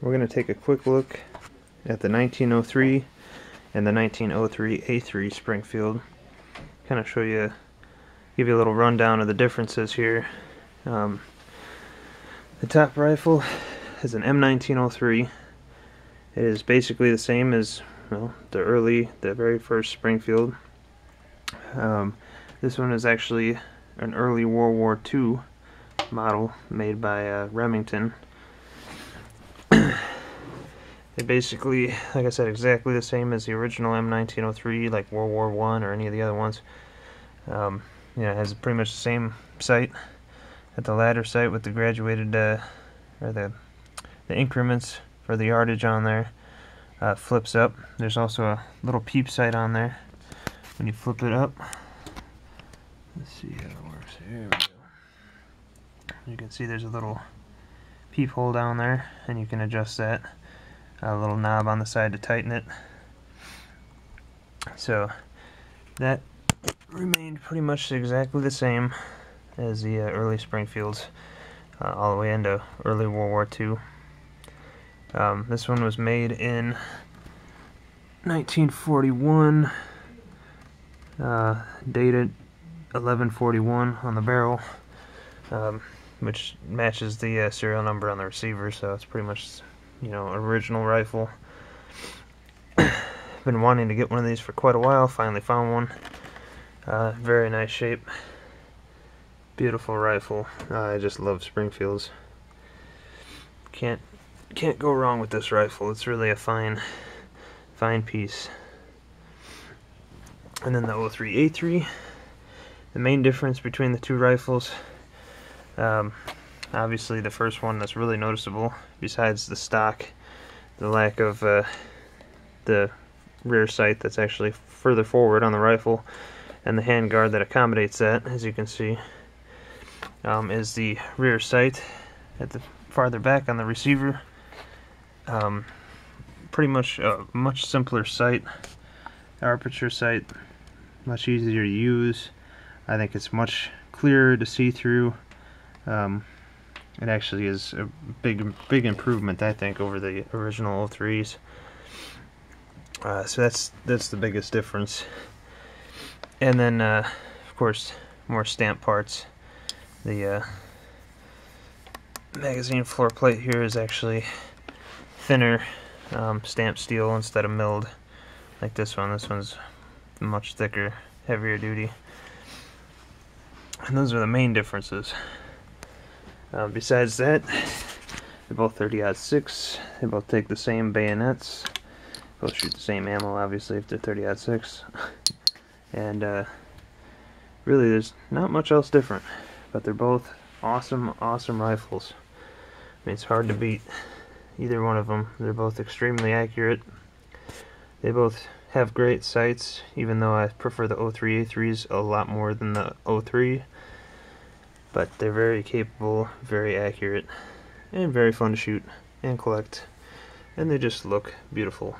We're going to take a quick look at the 1903 and the 1903A3 Springfield. Kind of show you, give you a little rundown of the differences here. The top rifle is an M1903. It is basically the same as, well, the very first Springfield. This one is actually an early World War II model made by Remington. It basically, like I said, exactly the same as the original M1903, like World War I or any of the other ones. It has pretty much the same sight at the ladder sight with the graduated, or the increments for the yardage on there. Flips up. There's also a little peep sight on there. When you flip it up, let's see how it works. Here we go. You can see there's a little peephole down there, and you can adjust that. A little knob on the side to tighten it. So that remained pretty much exactly the same as the early Springfields, all the way into early World War II. This one was made in 1941, dated 1141 on the barrel, which matches the serial number on the receiver, so it's pretty much, original rifle. Been wanting to get one of these for quite a while. Finally found one. Very nice shape. Beautiful rifle. I just love Springfields. Can't go wrong with this rifle. It's really a fine piece. And then the 03A3. The main difference between the two rifles, obviously the first one that's really noticeable, besides the stock, the lack of the rear sight that's actually further forward on the rifle, and the handguard that accommodates that, as you can see, is the rear sight at the farther back on the receiver. Pretty much a much simpler sight, aperture sight, much easier to use. I think it's much clearer to see through. It actually is a big improvement, I think, over the original 03s. So that's the biggest difference. And then, of course, more stamp parts. The magazine floor plate here is actually thinner, stamped steel instead of milled like this one. This one's much thicker, heavier duty. And those are the main differences. Besides that, they're both 30-06. They both take the same bayonets. Both shoot the same ammo, obviously, if they're 30-06. And really, there's not much else different. But they're both awesome rifles. I mean, it's hard to beat either one of them. They're both extremely accurate. They both have great sights, even though I prefer the 03A3s a lot more than the 03. But they're very capable, very accurate, and very fun to shoot and collect. And they just look beautiful.